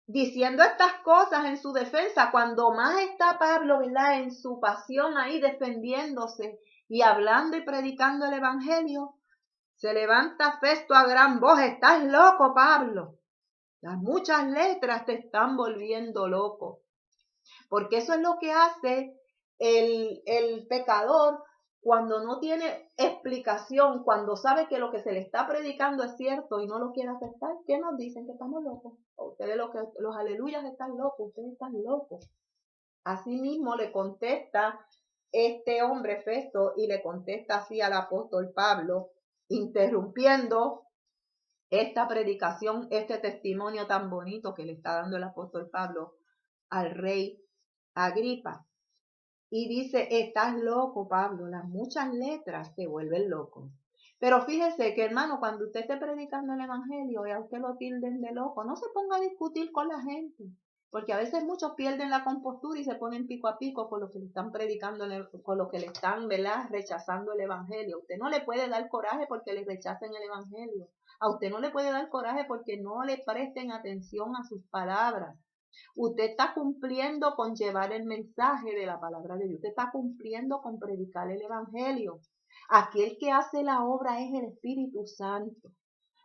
diciendo estas cosas en su defensa, cuando más está Pablo, ¿verdad?, en su pasión ahí defendiéndose y hablando y predicando el Evangelio, se levanta Festo a gran voz, estás loco, Pablo. Las muchas letras te están volviendo loco. Porque eso es lo que hace el pecador cuando no tiene explicación, cuando sabe que lo que se le está predicando es cierto y no lo quiere aceptar. ¿Qué nos dicen? Que estamos locos. Ustedes los aleluyas están locos, ustedes están locos. Así mismo le contesta este hombre Festo y le contesta así al apóstol Pablo, interrumpiendo esta predicación, este testimonio tan bonito que le está dando el apóstol Pablo al rey Agripa. Y dice, estás loco, Pablo, las muchas letras te vuelven loco. Pero fíjese que, hermano, cuando usted esté predicando el evangelio y a usted lo tilden de loco, no se ponga a discutir con la gente. Porque a veces muchos pierden la compostura y se ponen pico a pico con lo que le están predicando, con lo que le están, ¿verdad?, rechazando el evangelio. Usted no le puede dar coraje porque le rechacen el evangelio. A usted no le puede dar coraje porque no le presten atención a sus palabras. Usted está cumpliendo con llevar el mensaje de la palabra de Dios. Usted está cumpliendo con predicar el evangelio. Aquel que hace la obra es el Espíritu Santo.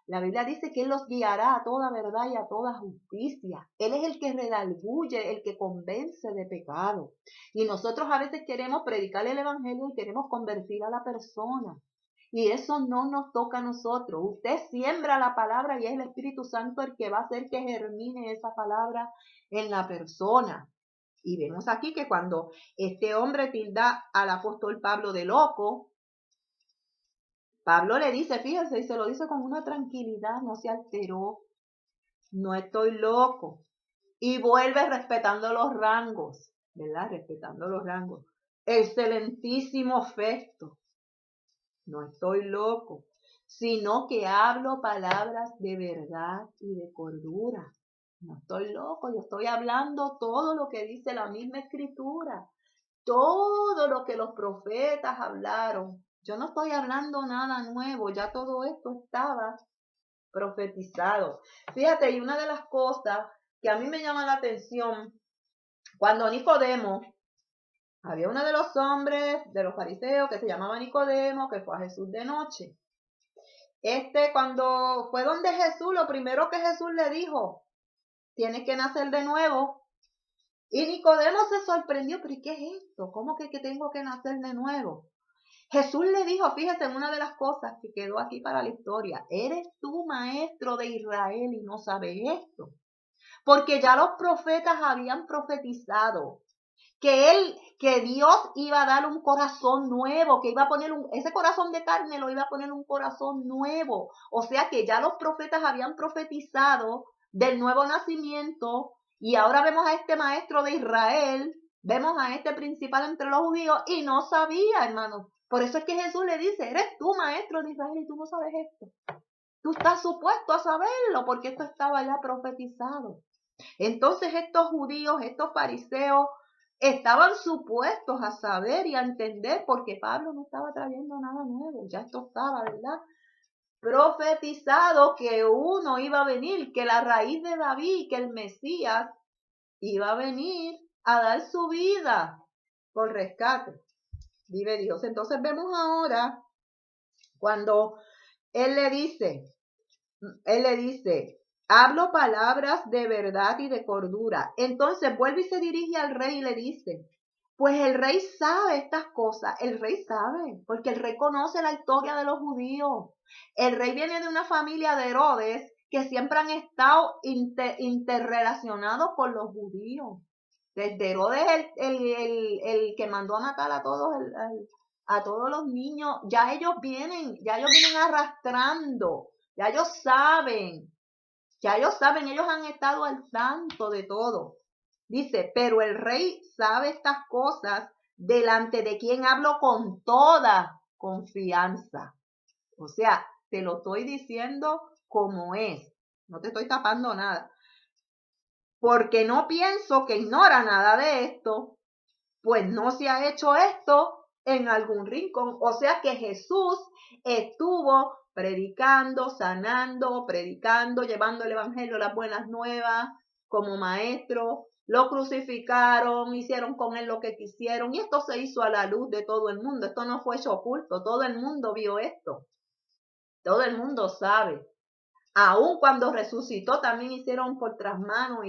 La Biblia dice que Él los guiará a toda verdad y a toda justicia. Él es el que redarguye, el que convence de pecado. Y nosotros a veces queremos predicar el evangelio y queremos convertir a la persona. Y eso no nos toca a nosotros. Usted siembra la palabra y es el Espíritu Santo el que va a hacer que germine esa palabra en la persona. Y vemos aquí que cuando este hombre tilda al apóstol Pablo de loco, Pablo le dice, fíjense, y se lo dice con una tranquilidad, no se alteró, no estoy loco. Y vuelve respetando los rangos, ¿verdad? Respetando los rangos. Excelentísimo Festo, no estoy loco, sino que hablo palabras de verdad y de cordura. No estoy loco, yo estoy hablando todo lo que dice la misma escritura, todo lo que los profetas hablaron. Yo no estoy hablando nada nuevo, ya todo esto estaba profetizado. Fíjate, y una de las cosas que a mí me llama la atención, cuando Nicodemo, había uno de los hombres de los fariseos que se llamaba Nicodemo, que fue a Jesús de noche. Cuando fue donde Jesús, lo primero que Jesús le dijo, tienes que nacer de nuevo. Y Nicodemo se sorprendió, pero ¿qué es esto? ¿Cómo que tengo que nacer de nuevo? Jesús le dijo, fíjate, en una de las cosas que quedó aquí para la historia, eres tú maestro de Israel y no sabes esto. Porque ya los profetas habían profetizado que Dios iba a dar un corazón nuevo, que iba a poner ese corazón de carne lo iba a poner un corazón nuevo. O sea que ya los profetas habían profetizado del nuevo nacimiento y ahora vemos a este maestro de Israel, vemos a este principal entre los judíos y no sabía, hermano. Por eso es que Jesús le dice, eres tú maestro de Israel y tú no sabes esto. Tú estás supuesto a saberlo porque esto estaba ya profetizado. Entonces estos judíos, estos fariseos, estaban supuestos a saber y a entender porque Pablo no estaba trayendo nada nuevo. Ya esto estaba, ¿verdad?, profetizado que uno iba a venir, que la raíz de David, que el Mesías iba a venir a dar su vida por rescate. Vive Dios. Entonces vemos ahora cuando él le dice, hablo palabras de verdad y de cordura. Entonces vuelve y se dirige al rey y le dice, pues el rey sabe estas cosas, el rey sabe, porque el rey conoce la historia de los judíos. El rey viene de una familia de Herodes que siempre han estado interrelacionados con los judíos. Desde Herodes, el que mandó a matar a todos los niños, ya ellos vienen arrastrando. Ya ellos saben, ellos han estado al tanto de todo. Dice, pero el rey sabe estas cosas delante de quien hablo con toda confianza. O sea, te lo estoy diciendo como es. No te estoy tapando nada. Porque no pienso que ignora nada de esto, pues no se ha hecho esto en algún rincón. O sea que Jesús estuvo predicando, sanando, llevando el evangelio, las buenas nuevas, como maestro. Lo crucificaron, hicieron con él lo que quisieron y esto se hizo a la luz de todo el mundo. Esto no fue hecho oculto, todo el mundo vio esto. Todo el mundo sabe. Aun cuando resucitó también hicieron por tras manos,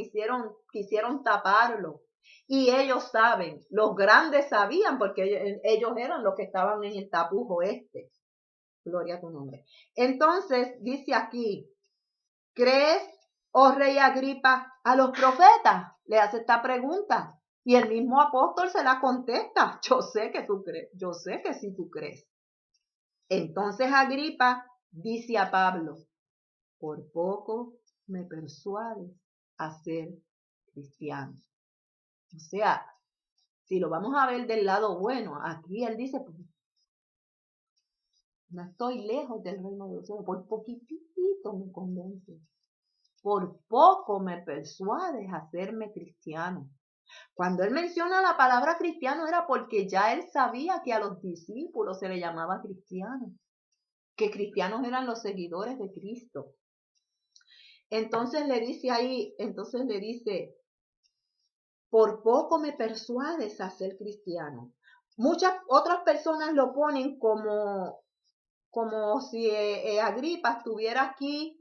quisieron taparlo. Y ellos saben, los grandes sabían porque ellos eran los que estaban en el tapujo este. Gloria a tu nombre. Entonces dice aquí, ¿crees, oh rey Agripa, a los profetas? Le hace esta pregunta. Y el mismo apóstol se la contesta. Yo sé que tú crees, yo sé que sí tú crees. Entonces Agripa dice a Pablo, por poco me persuades a ser cristiano. O sea, si lo vamos a ver del lado bueno, aquí él dice, pues, no estoy lejos del reino de los cielos, por poquitito me convence. por poco me persuades a hacerme cristiano. Cuando él menciona la palabra cristiano era porque ya él sabía que a los discípulos se le llamaba cristiano, que cristianos eran los seguidores de Cristo. Entonces le dice, por poco me persuades a ser cristiano. Muchas otras personas lo ponen como si Agripa estuviera aquí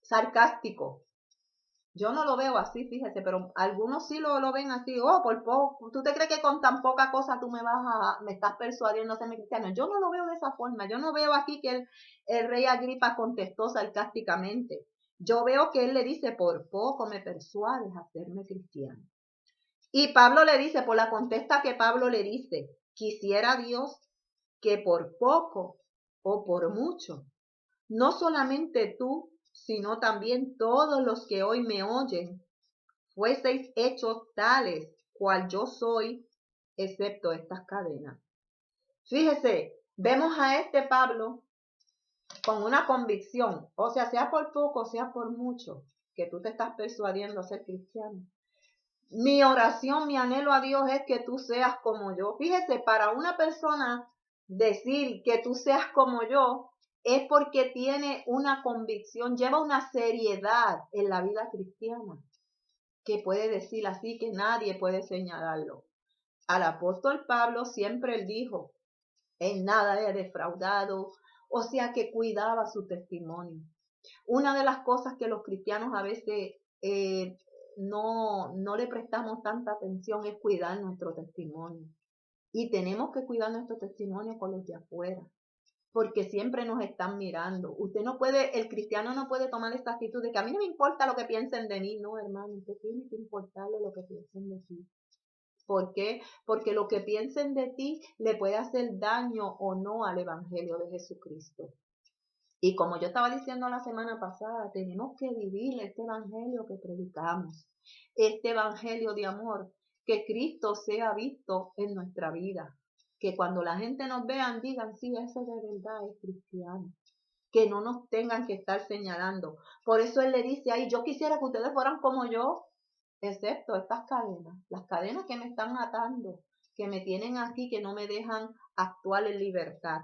sarcástico. Yo no lo veo así, fíjese, pero algunos sí lo ven así. Oh, por poco, ¿tú te crees que con tan poca cosa tú me estás persuadiendo a ser cristiano? Yo no lo veo de esa forma. Yo no veo aquí que el rey Agripa contestó sarcásticamente. Yo veo que él le dice, por poco me persuades a hacerme cristiano. Y Pablo le dice, por la contesta que Pablo le dice, quisiera Dios que por poco o por mucho, no solamente tú, sino también todos los que hoy me oyen, fueseis hechos tales cual yo soy, excepto estas cadenas. Fíjese, vemos a este Pablo con una convicción, o sea por poco, sea por mucho, que tú te estás persuadiendo a ser cristiano. Mi oración, mi anhelo a Dios es que tú seas como yo. Fíjese, para una persona decir que tú seas como yo es porque tiene una convicción, lleva una seriedad en la vida cristiana, que puede decir así que nadie puede señalarlo. Al apóstol Pablo siempre él dijo, en nada he defraudado, o sea que cuidaba su testimonio. Una de las cosas que los cristianos a veces no le prestamos tanta atención es cuidar nuestro testimonio. Y tenemos que cuidar nuestro testimonio con los de afuera, porque siempre nos están mirando. El cristiano no puede tomar esta actitud de que a mí no me importa lo que piensen de mí. No, hermano, usted tiene que importarle lo que piensen de ti. ¿Por qué? Porque lo que piensen de ti le puede hacer daño o no al Evangelio de Jesucristo. Y como yo estaba diciendo la semana pasada, tenemos que vivir este evangelio que predicamos, este evangelio de amor, que Cristo sea visto en nuestra vida, que cuando la gente nos vea digan, sí, ese de verdad es cristiano, que no nos tengan que estar señalando. Por eso él le dice ahí, yo quisiera que ustedes fueran como yo, excepto estas cadenas, las cadenas que me están atando, que me tienen aquí, que no me dejan actuar en libertad.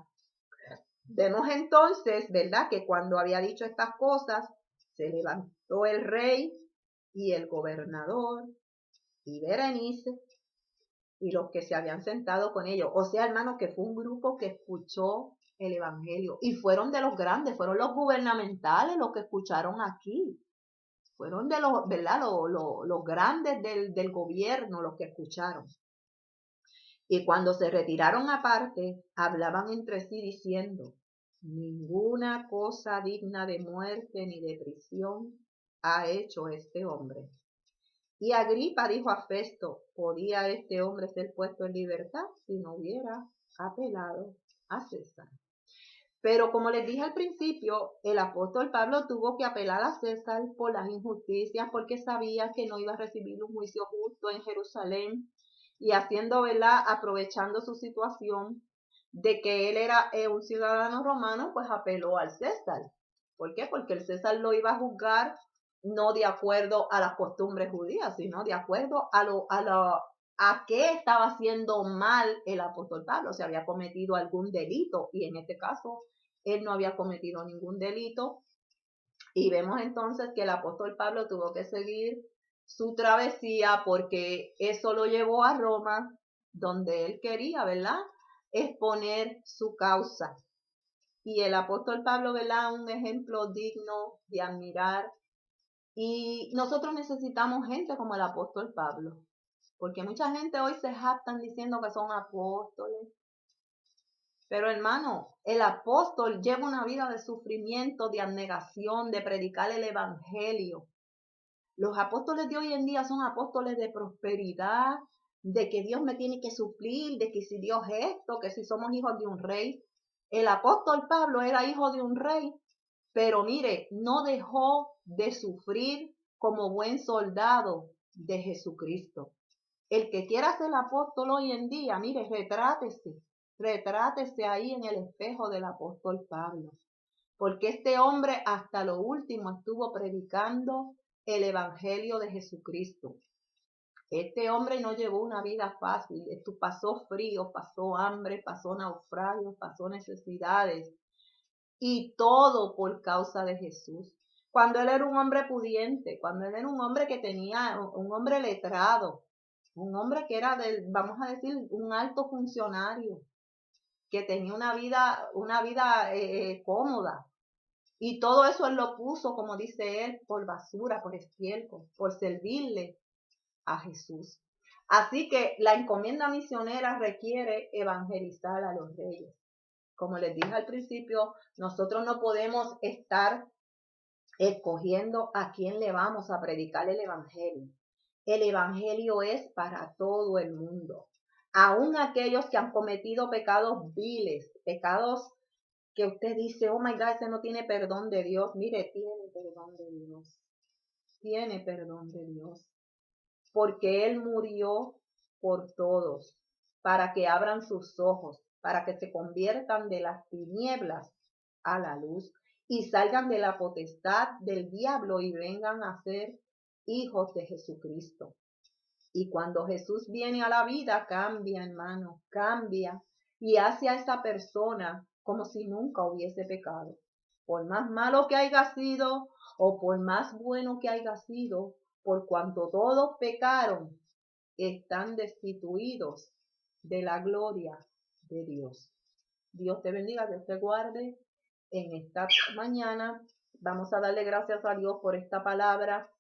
Vemos entonces, ¿verdad?, que cuando había dicho estas cosas, se levantó el rey y el gobernador y Berenice y los que se habían sentado con ellos. O sea, hermanos, que fue un grupo que escuchó el evangelio y fueron de los grandes, fueron los gubernamentales los que escucharon aquí. Fueron de los, ¿verdad?, los grandes del gobierno los que escucharon. Y cuando se retiraron aparte, hablaban entre sí diciendo, ninguna cosa digna de muerte ni de prisión ha hecho este hombre. Y Agripa dijo a Festo, ¿podía este hombre ser puesto en libertad si no hubiera apelado a César? Pero como les dije al principio, el apóstol Pablo tuvo que apelar a César por las injusticias, porque sabía que no iba a recibir un juicio justo en Jerusalén, y haciendo, ¿verdad?, aprovechando su situación de que él era un ciudadano romano, pues apeló al César. ¿Por qué? Porque el César lo iba a juzgar no de acuerdo a las costumbres judías, sino de acuerdo a qué estaba haciendo mal el apóstol Pablo, si había cometido algún delito, y en este caso él no había cometido ningún delito. Y vemos entonces que el apóstol Pablo tuvo que seguir su travesía porque eso lo llevó a Roma, donde él quería, ¿verdad?, exponer su causa. Y el apóstol Pablo, ¿verdad?, un ejemplo digno de admirar. Y nosotros necesitamos gente como el apóstol Pablo, porque mucha gente hoy se jactan diciendo que son apóstoles. Pero hermano, el apóstol lleva una vida de sufrimiento, de abnegación, de predicar el evangelio. Los apóstoles de hoy en día son apóstoles de prosperidad, de que Dios me tiene que suplir, de que si Dios es esto, que si somos hijos de un rey. El apóstol Pablo era hijo de un rey, pero mire, no dejó de sufrir como buen soldado de Jesucristo. El que quiera ser apóstol hoy en día, mire, retrátese ahí en el espejo del apóstol Pablo. porque este hombre hasta lo último estuvo predicando el evangelio de Jesucristo. Este hombre no llevó una vida fácil, esto pasó frío, pasó hambre, pasó naufragios, pasó necesidades, y todo por causa de Jesús. Cuando él era un hombre pudiente, cuando él era un hombre que tenía, un hombre letrado, un hombre que era vamos a decir, un alto funcionario, que tenía una vida cómoda. Y todo eso él lo puso, como dice él, por basura, por estiércol, por servirle a Jesús. Así que la encomienda misionera requiere evangelizar a los reyes. Como les dije al principio, nosotros no podemos estar escogiendo a quién le vamos a predicar el evangelio. El evangelio es para todo el mundo. Aún aquellos que han cometido pecados viles, pecados que usted dice, oh my God, ese no tiene perdón de Dios. Mire, tiene perdón de Dios. Tiene perdón de Dios. Porque Él murió por todos, para que abran sus ojos, para que se conviertan de las tinieblas a la luz y salgan de la potestad del diablo y vengan a ser hijos de Jesucristo. Y cuando Jesús viene a la vida, cambia, hermano, cambia y hace a esa persona como si nunca hubiese pecado. Por más malo que haya sido o por más bueno que haya sido, por cuanto todos pecaron, están destituidos de la gloria de Dios. Dios te bendiga, Dios te guarde. En esta mañana vamos a darle gracias a Dios por esta palabra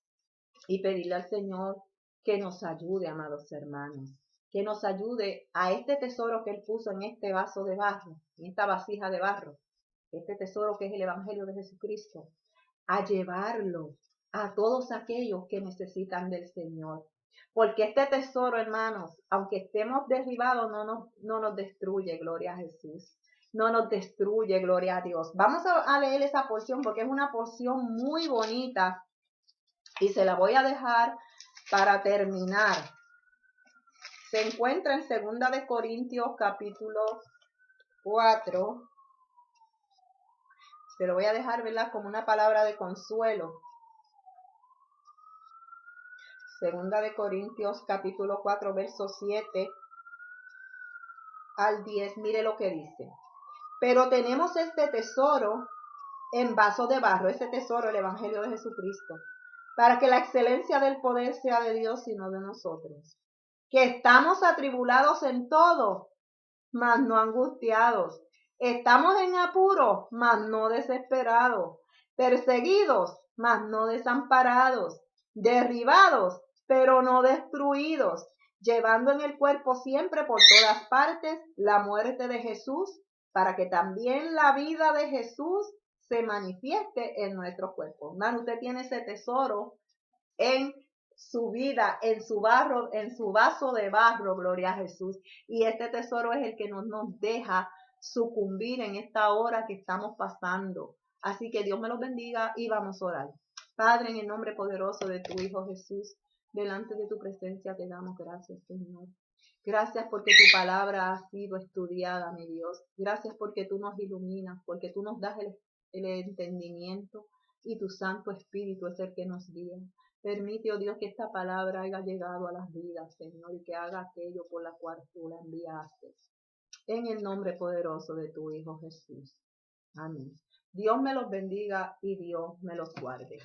y pedirle al Señor que nos ayude, amados hermanos, que nos ayude a este tesoro que Él puso en este vaso de barro, en esta vasija de barro, este tesoro que es el Evangelio de Jesucristo, a llevarlo a todos aquellos que necesitan del Señor. Porque este tesoro, hermanos, aunque estemos derribados, no nos destruye, gloria a Jesús. No nos destruye, gloria a Dios. Vamos a leer esa porción porque es una porción muy bonita y se la voy a dejar para terminar. Se encuentra en 2 de Corintios capítulo 4. Se lo voy a dejar, ¿verdad?, como una palabra de consuelo. 2 de Corintios capítulo 4, verso 7 al 10. Mire lo que dice. Pero tenemos este tesoro en vaso de barro, ese tesoro, el Evangelio de Jesucristo, para que la excelencia del poder sea de Dios y no de nosotros. Que estamos atribulados en todo, mas no angustiados. Estamos en apuro, mas no desesperados. Perseguidos, mas no desamparados. Derribados, pero no destruidos. Llevando en el cuerpo siempre por todas partes la muerte de Jesús, para que también la vida de Jesús se manifieste en nuestro cuerpo. Hermano, usted tiene ese tesoro en su vida, en su barro, en su vaso de barro, gloria a Jesús. Y este tesoro es el que no nos deja sucumbir en esta hora que estamos pasando. Así que Dios me los bendiga y vamos a orar. Padre, en el nombre poderoso de tu Hijo Jesús, delante de tu presencia te damos gracias, Señor. Gracias porque tu palabra ha sido estudiada, mi Dios. Gracias porque tú nos iluminas, porque tú nos das el entendimiento y tu Santo Espíritu es el que nos guía. Permite, oh Dios, que esta palabra haya llegado a las vidas, Señor, y que haga aquello por la cual tú la enviaste. En el nombre poderoso de tu Hijo Jesús. Amén. Dios me los bendiga y Dios me los guarde.